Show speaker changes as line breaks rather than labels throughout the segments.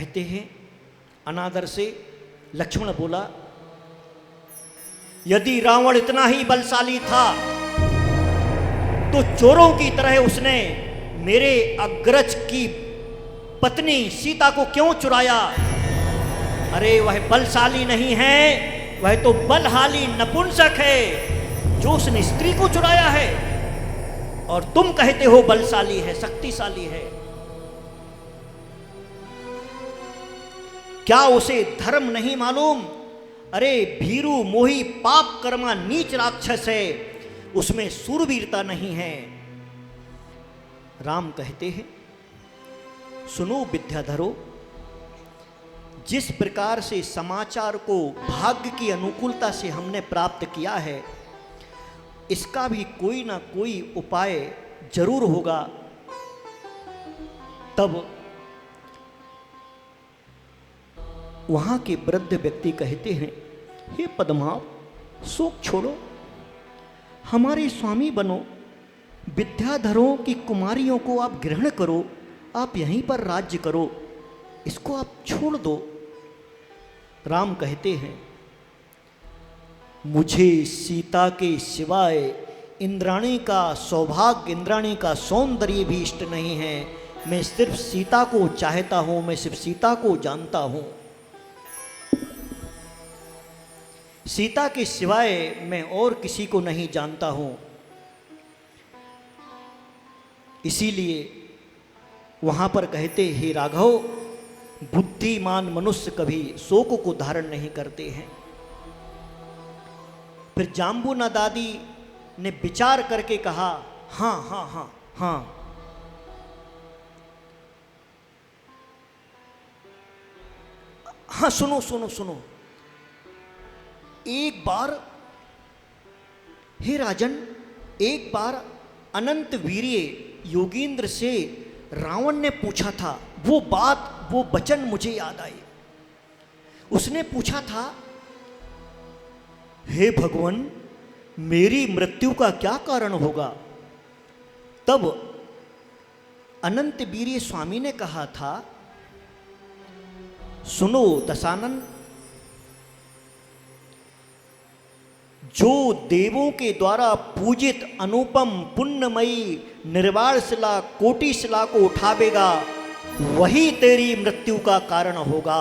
कहते हैं अनादर से लक्ष्मण बोला, यदि रावण इतना ही बलशाली था तो चोरों की तरह उसने मेरे अग्रज की पत्नी सीता को क्यों चुराया? अरे वह बलशाली नहीं है, वह तो बलहाली नपुंसक है जो उसने स्त्री को चुराया है, और तुम कहते हो बलशाली है, शक्तिशाली है। क्या उसे धर्म नहीं मालूम? अरे भीरू मोही पाप कर्मा नीच राक्षस है, उसमें सूरवीरता नहीं है। राम कहते हैं, सुनो विद्याधरो, जिस प्रकार से समाचार को भाग्य की अनुकूलता से हमने प्राप्त किया है, इसका भी कोई ना कोई उपाय जरूर होगा। तब वहां के वृद्ध व्यक्ति कहते हैं, हे पद्माव, शोक छोड़ो, हमारे स्वामी बनो, विद्याधरों की कुमारियों को आप ग्रहण करो, आप यहीं पर राज्य करो, इसको आप छोड़ दो। राम कहते हैं, मुझे सीता के सिवाय इंद्राणी का सौभाग्य, इंद्राणी का सौंदर्य भी इष्ट नहीं है। मैं सिर्फ सीता को चाहता हूं, मैं सिर्फ सीता को जानता हूं। सीता के सिवाय मैं और किसी को नहीं जानता हूं। इसीलिए वहां पर कहते, हे राघव, बुद्धिमान मनुष्य कभी शोक को धारण नहीं करते हैं। फिर जाम्बुना दादी ने विचार करके कहा, हाँ हाँ हाँ हाँ, हाँ सुनो सुनो सुनो, एक बार हे राजन, एक बार अनंत वीर्य योगींद्र से रावण ने पूछा था, वो बात, वो वचन मुझे याद आई। उसने पूछा था, हे भगवान, मेरी मृत्यु का क्या कारण होगा? तब अनंत वीर्य स्वामी ने कहा था, सुनो दशानन, जो देवों के द्वारा पूजित अनुपम पुण्यमयी निर्वाण शिला कोटि शिला को उठावेगा, वही तेरी मृत्यु का कारण होगा।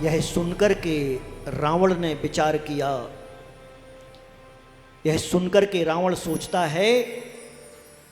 यह सुनकर के रावण ने विचार किया। यह सुनकर के रावण सोचता है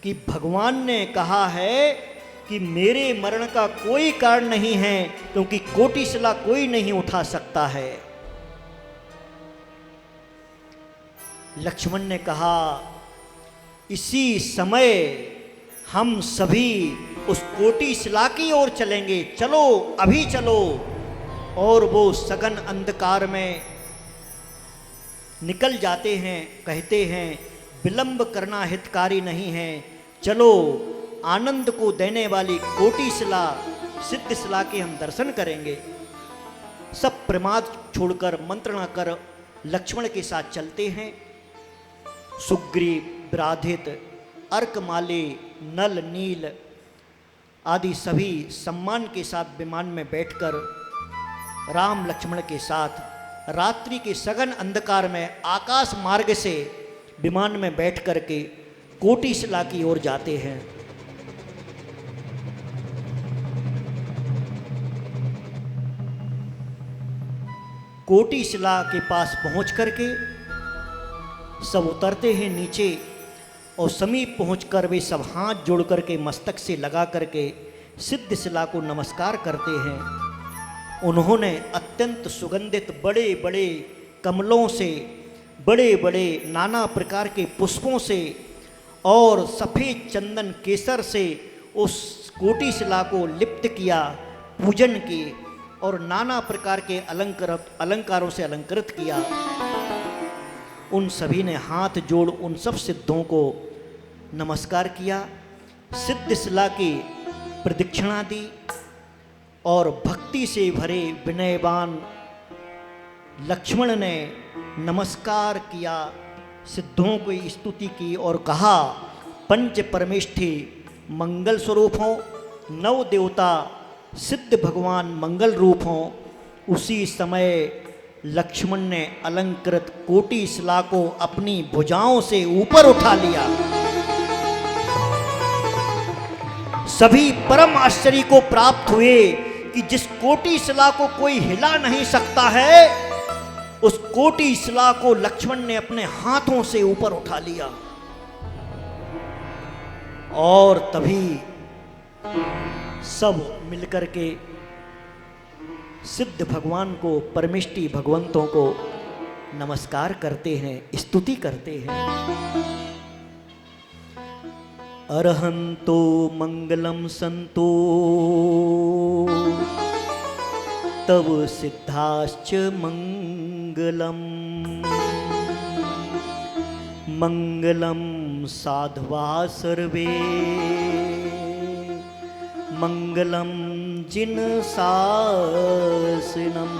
कि भगवान ने कहा है कि मेरे मरण का कोई कारण नहीं है, क्योंकि कोटि शिला कोई नहीं उठा सकता है। लक्ष्मण ने कहा, इसी समय हम सभी उस कोटि शिला की ओर चलेंगे, चलो अभी चलो। और वो सघन अंधकार में निकल जाते हैं। कहते हैं, विलंब करना हितकारी नहीं है, चलो आनंद को देने वाली कोटि शिला सिद्ध शिला के हम दर्शन करेंगे। सब प्रमाद छोड़कर मंत्रणा कर लक्ष्मण के साथ चलते हैं। सुग्रीव, विराधित, अर्कमाली, नल, नील आदि सभी सम्मान के साथ विमान में बैठकर राम लक्ष्मण के साथ रात्रि के सघन अंधकार में आकाश मार्ग से विमान में बैठ करके कोटि शिला की ओर जाते हैं। कोटि शिला के पास पहुंच करके सब उतरते हैं नीचे, और समीप पहुंचकर वे सब हाथ जोड़ करके मस्तक से लगा करके सिद्ध शिला को नमस्कार करते हैं। उन्होंने अत्यंत सुगंधित बड़े बड़े कमलों से, बड़े बड़े नाना प्रकार के पुष्पों से और सफ़ेद चंदन केसर से उस कोटि शिला को लिप्त किया, पूजन किए और नाना प्रकार के अलंकारों से अलंकृत किया। उन सभी ने हाथ जोड़ उन सब सिद्धों को नमस्कार किया, सिद्ध शिला की प्रदक्षिणा दी और भक्ति से भरे विनयवान लक्ष्मण ने नमस्कार किया, सिद्धों की स्तुति की और कहा, पंच परमेष्ठी मंगल स्वरूप हों, नव देवता सिद्ध भगवान मंगल रूप हों, उसी समय लक्ष्मण ने अलंकृत कोटि शिला को अपनी भुजाओं से ऊपर उठा लिया। सभी परम आश्चर्य को प्राप्त हुए कि जिस कोटि शिला को कोई हिला नहीं सकता है, उस कोटि शिला को लक्ष्मण ने अपने हाथों से ऊपर उठा लिया। और तभी सब मिलकर के सिद्ध भगवान को, परमेष्टि भगवंतों को नमस्कार करते हैं, स्तुति करते हैं। अरहंतो मंगलम संतो तव सिद्धाश्च मंगलम, मंगलम साधवा सर्वे, मंगलम जिन शासनम।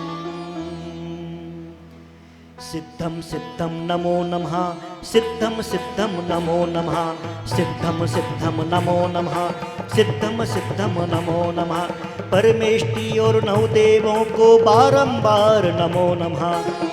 सिद्धम सिद्धम नमो नमः, सिद्धम सिद्धम नमो नमः, सिद्धम सिद्धम नमो नमः, सिद्धम सिद्धम नमो नमः। परमेष्टि और नवदेवों को बारंबार नमो नमः,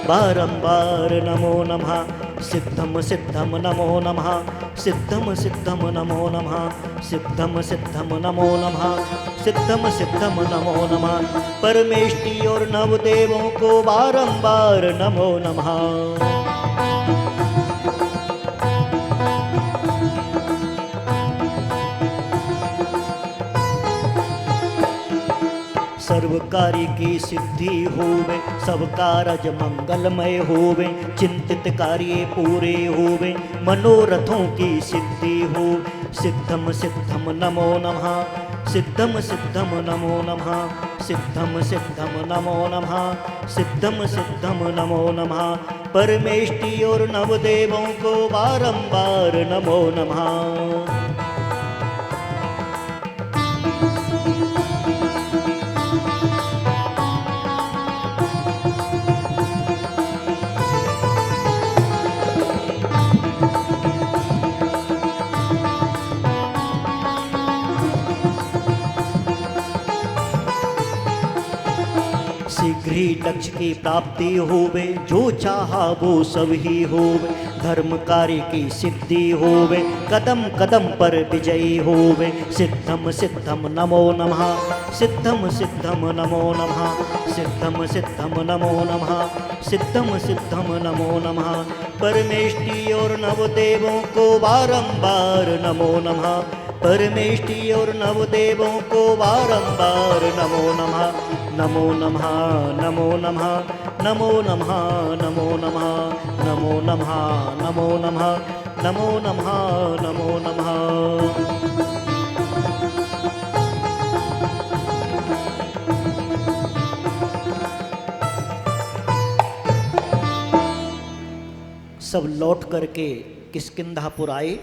बारंबार नमो नमः। सिद्धम सिद्धम नमो नमः, सिद्धम सिद्धम नमो नमः, सिद्धम सिद्धम नमो नमः, सिद्धम सिद्धम नमो नमः। परमेष्टि और नवदेवों को बारंबार नमो नमः। सर्व कार्य की सिद्धि होवे, सब कारज मंगलमय होवे, चिंतित कार्य पूरे होवे, मनोरथों की सिद्धि हो। सिद्धम सिद्धम नमो नमः, सिद्धम सिद्धम नमो नमः, सिद्धम सिद्धम नमो नमः, सिद्धम सिद्धम नमो नमः। परमेष्टि और नवदेवों को बारंबार नमो नमः। शीघ्र ही लक्ष्य की प्राप्ति होवे, जो चाहा वो सब ही होवे। धर्म कार्य की सिद्धि होवे, कदम कदम पर विजयी होवे। सिद्धम सिद्धम नमो नमः, सिद्धम सिद्धम नमो नमः, सिद्धम सिद्धम नमो नमः, सिद्धम सिद्धम नमो नमः। परमेष्टि और नवदेवों को बारंबार नमो नमः, परमेष्टि और नवदेवों को बारंबार नमो नमः। नमो नमः, नमो नमः, नमो नमः, नमो नमः, नमो नमः, नमो नमः, नमो नमः, नमो नमः। सब लौट करके किष्किंधापुर आए।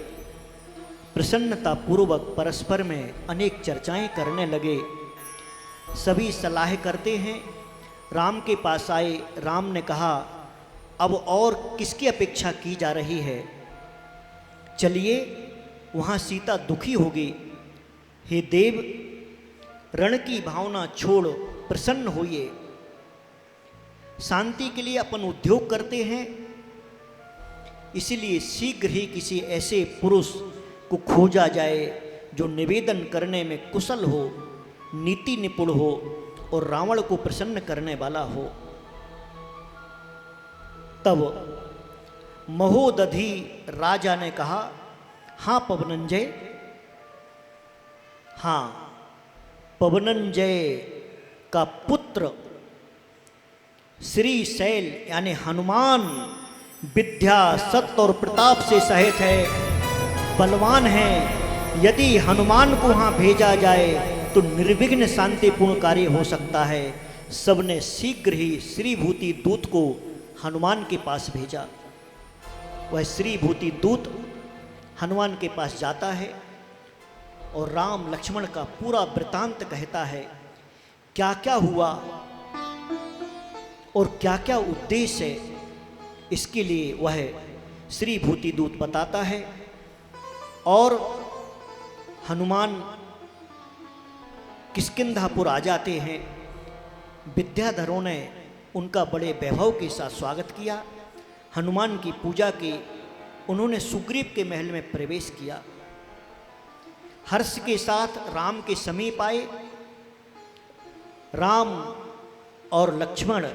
प्रसन्नता पूर्वक परस्पर में अनेक चर्चाएं करने लगे। सभी सलाह करते हैं। राम के पास आए। राम ने कहा, अब और किसकी अपेक्षा की जा रही है? चलिए, वहाँ सीता दुखी होगी। हे देव, रण की भावना छोड़ प्रसन्न होइए। शांति के लिए अपन उद्योग करते हैं, इसीलिए शीघ्र ही किसी ऐसे पुरुष को खोजा जाए जो निवेदन करने में कुशल हो, नीति निपुण हो और रावण को प्रसन्न करने वाला हो। तब महोदधि राजा ने कहा, हाँ पवनंजय, हाँ पवनंजय का पुत्र श्री शैल यानी हनुमान विद्या सत्य और प्रताप से सहित है, बलवान है। यदि हनुमान को वहाँ भेजा जाए तो निर्विघ्न शांतिपूर्ण कार्य हो सकता है। सबने शीघ्र ही श्रीभूति दूत को हनुमान के पास भेजा। वह श्रीभूति दूत हनुमान के पास जाता है और राम लक्ष्मण का पूरा वृतांत कहता है, क्या क्या हुआ और क्या क्या उद्देश्य है, इसके लिए वह श्रीभूति दूत बताता है। और हनुमान किष्किंधापुर आ जाते हैं। विद्याधरों ने उनका बड़े वैभव के साथ स्वागत किया, हनुमान की पूजा की। उन्होंने सुग्रीव के महल में प्रवेश किया, हर्ष के साथ राम के समीप आए। राम और लक्ष्मण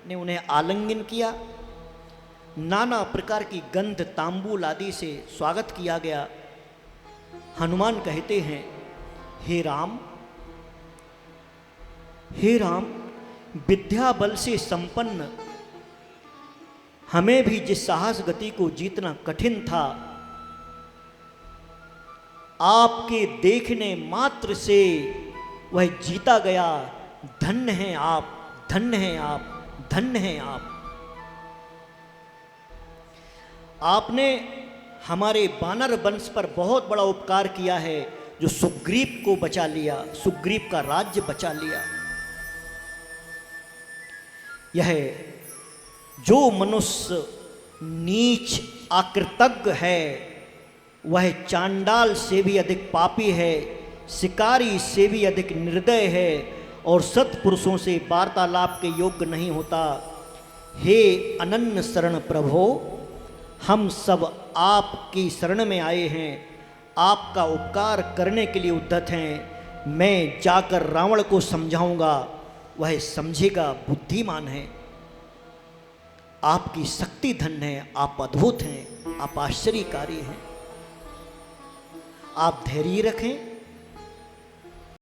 ने उन्हें आलिंगन किया, नाना प्रकार की गंध तांबूल आदि से स्वागत किया गया। हनुमान कहते हैं, हे राम, हे राम, विद्या बल से संपन्न हमें भी जिस साहस गति को जीतना कठिन था, आपके देखने मात्र से वह जीता गया। धन्य हैं आप, धन्य हैं आप, धन्य हैं आप। आपने हमारे वानर वंश पर बहुत बड़ा उपकार किया है, जो सुग्रीव को बचा लिया, सुग्रीव का राज्य बचा लिया। यह जो मनुष्य नीच आकृतज्ञ है, वह चांडाल से भी अधिक पापी है, शिकारी से भी अधिक निर्दय है और सत्पुरुषों से वार्तालाप के योग्य नहीं होता। हे अनन्य शरण प्रभो, हम सब आपकी शरण में आए हैं, आपका उपकार करने के लिए उद्यत हैं। मैं जाकर रावण को समझाऊंगा, वह समझेगा, बुद्धिमान है। आपकी शक्ति धन्य है, आप अद्भुत हैं, आप आश्चर्यकारी हैं। आप धैर्य रखें,